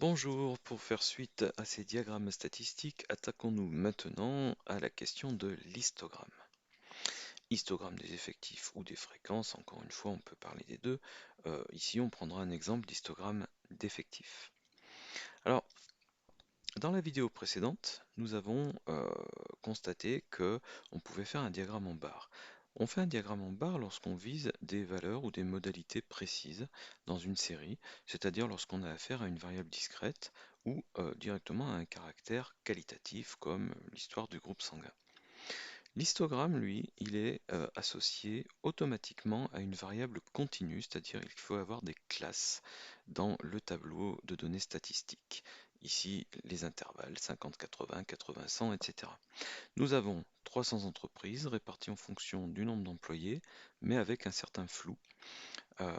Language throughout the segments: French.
Bonjour, pour faire suite à ces diagrammes statistiques, attaquons-nous maintenant à la question de l'histogramme. Histogramme des effectifs ou des fréquences, encore une fois on peut parler des deux. Ici on prendra un exemple d'histogramme d'effectifs. Alors, dans la vidéo précédente, nous avons constaté que on pouvait faire un diagramme en barre. On fait un diagramme en barre lorsqu'on vise des valeurs ou des modalités précises dans une série, c'est-à-dire lorsqu'on a affaire à une variable discrète ou directement à un caractère qualitatif comme l'histoire du groupe sanguin. L'histogramme, lui, il est associé automatiquement à une variable continue, c'est-à-dire qu'il faut avoir des classes dans le tableau de données statistiques. Ici, les intervalles 50, 80, 80, 100, etc. Nous avons 300 entreprises réparties en fonction du nombre d'employés, mais avec un certain flou. Euh,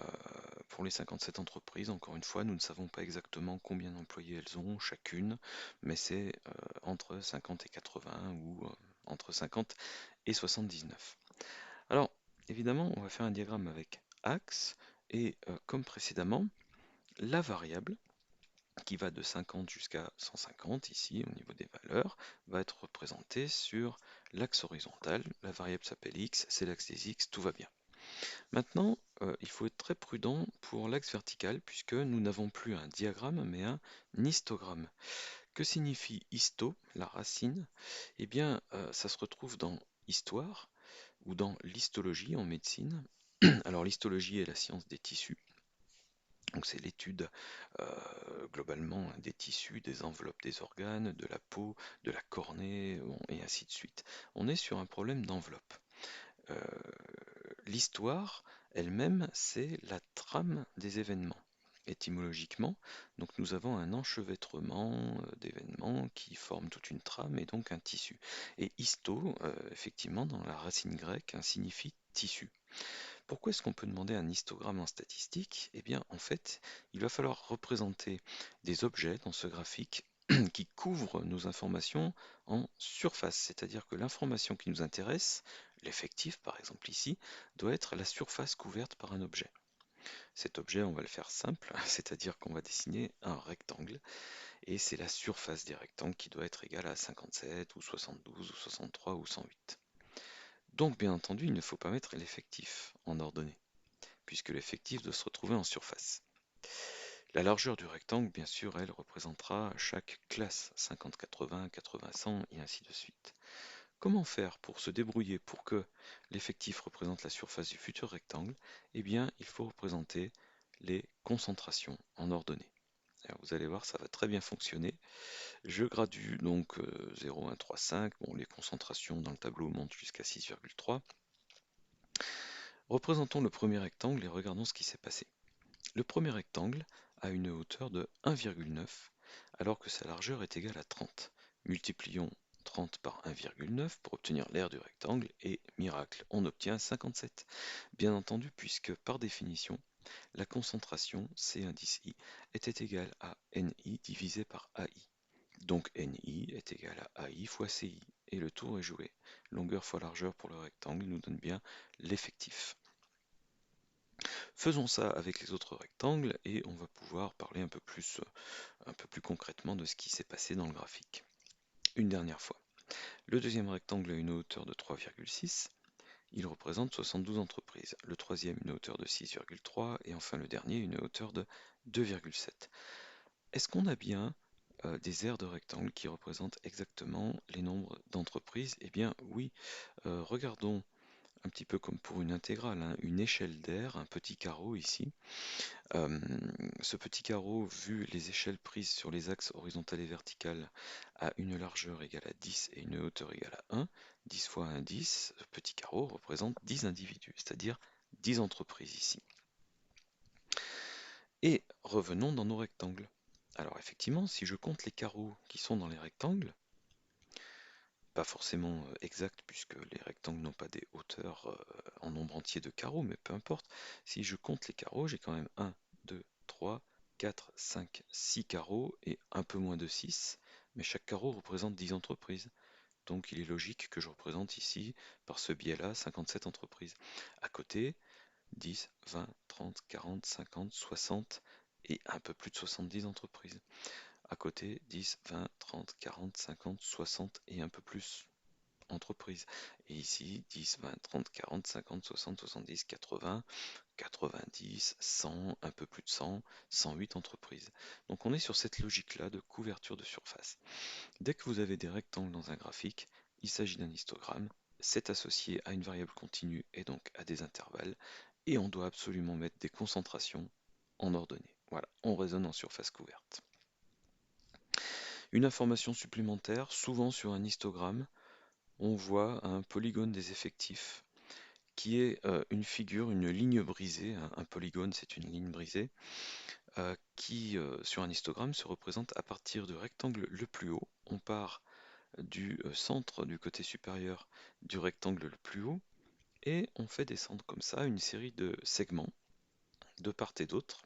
pour les 57 entreprises, encore une fois, nous ne savons pas exactement combien d'employés elles ont chacune, mais c'est entre 50 et 80 ou entre 50 et 79. Alors, évidemment, on va faire un diagramme avec axe et comme précédemment, la variable qui va de 50 jusqu'à 150 ici au niveau des valeurs va être représentée sur l'axe horizontal. La variable s'appelle x, c'est l'axe des x, tout va bien. Maintenant, il faut être très prudent pour l'axe vertical puisque nous n'avons plus un diagramme mais un histogramme. Que signifie histo, la racine? Eh bien, ça se retrouve dans histoire ou dans l'histologie en médecine. Alors l'histologie est la science des tissus, donc c'est l'étude globalement des tissus, des enveloppes des organes, de la peau, de la cornée, bon, et ainsi de suite. On est sur un problème d'enveloppe. Euh, L'histoire elle-même, c'est la trame des événements. Étymologiquement, donc nous avons un enchevêtrement d'événements qui forment toute une trame et donc un tissu. Et histo, effectivement, dans la racine grecque, signifie tissu. Pourquoi est-ce qu'on peut demander un histogramme en statistique? Eh bien, en fait, il va falloir représenter des objets dans ce graphique qui couvrent nos informations en surface, c'est-à-dire que l'information qui nous intéresse, l'effectif par exemple ici, doit être la surface couverte par un objet. Cet objet, on va le faire simple, c'est-à-dire qu'on va dessiner un rectangle, et c'est la surface des rectangles qui doit être égale à 57 ou 72 ou 63 ou 108. Donc bien entendu, il ne faut pas mettre l'effectif en ordonnée, puisque l'effectif doit se retrouver en surface. La largeur du rectangle, bien sûr, elle représentera chaque classe, 50, 80, 80, 100 et ainsi de suite. Comment faire pour se débrouiller pour que l'effectif représente la surface du futur rectangle? Eh bien, il faut représenter les concentrations en ordonnée. Alors, vous allez voir, ça va très bien fonctionner. Je gradue donc 0, 1, 3, 5. Bon, les concentrations dans le tableau montent jusqu'à 6,3. Représentons le premier rectangle et regardons ce qui s'est passé. Le premier rectangle a une hauteur de 1,9 alors que sa largeur est égale à 30. Multiplions 30 par 1,9 pour obtenir l'aire du rectangle et, miracle, on obtient 57. Bien entendu, puisque par définition, la concentration, C indice I, était égale à NI divisé par AI. Donc NI est égal à AI fois CI, et le tour est joué. Longueur fois largeur pour le rectangle nous donne bien l'effectif. Faisons ça avec les autres rectangles et on va pouvoir parler un peu plus concrètement de ce qui s'est passé dans le graphique. Une dernière fois. Le deuxième rectangle a une hauteur de 3,6. Il représente 72 entreprises. Le troisième une hauteur de 6,3 et enfin le dernier une hauteur de 2,7. Est-ce qu'on a bien des aires de rectangles qui représentent exactement les nombres d'entreprises? Eh bien oui, regardons un petit peu comme pour une intégrale, hein, une échelle d'aire, un petit carreau ici. Euh, Ce petit carreau, vu les échelles prises sur les axes horizontal et vertical, a une largeur égale à 10 et une hauteur égale à 1. 10 fois 1, 10. Ce petit carreau représente 10 individus, c'est-à-dire 10 entreprises ici. Et revenons dans nos rectangles. Alors effectivement, si je compte les carreaux qui sont dans les rectangles, pas forcément exact puisque les rectangles n'ont pas des hauteurs en nombre entier de carreaux, mais peu importe. Si je compte les carreaux, j'ai quand même 1, 2, 3, 4, 5, 6 carreaux et un peu moins de 6, mais chaque carreau représente 10 entreprises. Donc il est logique que je représente ici, par ce biais-là, 57 entreprises. À côté, 10, 20, 30, 40, 50, 60 et un peu plus de 70 entreprises. À côté, 10, 20, 30, 40, 50, 60 et un peu plus entreprises. Et ici, 10, 20, 30, 40, 50, 60, 70, 80, 90, 100, un peu plus de 100, 108 entreprises. Donc on est sur cette logique-là de couverture de surface. Dès que vous avez des rectangles dans un graphique, il s'agit d'un histogramme. C'est associé à une variable continue et donc à des intervalles. Et on doit absolument mettre des concentrations en ordonnée. Voilà, on raisonne en surface couverte. Une information supplémentaire, souvent sur un histogramme, on voit un polygone des effectifs qui est une figure, une ligne brisée. Un polygone, c'est une ligne brisée qui, sur un histogramme, se représente à partir du rectangle le plus haut. On part du centre du côté supérieur du rectangle le plus haut et on fait descendre comme ça une série de segments de part et d'autre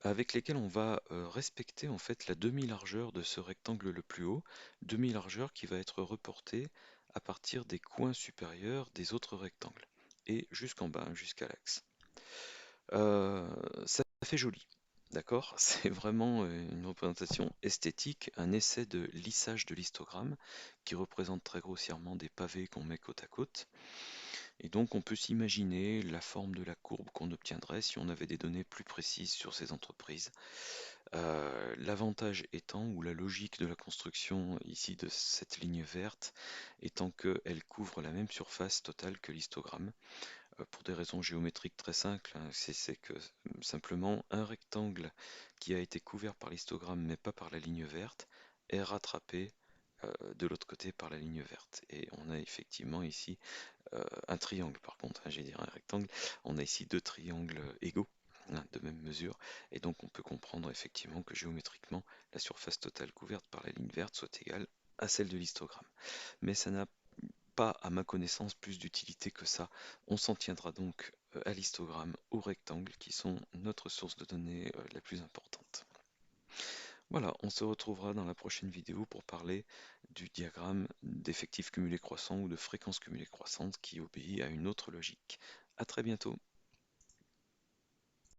avec lesquels on va respecter en fait la demi-largeur de ce rectangle le plus haut, demi-largeur qui va être reportée à partir des coins supérieurs des autres rectangles et jusqu'en bas, jusqu'à l'axe. Ça fait joli, d'accord? C'est vraiment une représentation esthétique, un essai de lissage de l'histogramme qui représente très grossièrement des pavés qu'on met côte à côte. Et donc on peut s'imaginer la forme de la courbe qu'on obtiendrait si on avait des données plus précises sur ces entreprises. L'avantage étant, ou la logique de la construction ici de cette ligne verte, étant qu'elle couvre la même surface totale que l'histogramme, pour des raisons géométriques très simples, hein. C'est que simplement un rectangle qui a été couvert par l'histogramme mais pas par la ligne verte est rattrapé de l'autre côté par la ligne verte. Et on a effectivement ici un triangle par contre, hein, j'ai dit un rectangle, on a ici deux triangles égaux, hein, de même mesure, et donc on peut comprendre effectivement que géométriquement la surface totale couverte par la ligne verte soit égale à celle de l'histogramme. Mais ça n'a pas, à ma connaissance, plus d'utilité que ça. On s'en tiendra donc à l'histogramme, aux rectangles qui sont notre source de données la plus importante. Voilà, on se retrouvera dans la prochaine vidéo pour parler du diagramme d'effectifs cumulés croissants ou de fréquence cumulée croissante qui obéit à une autre logique. À très bientôt.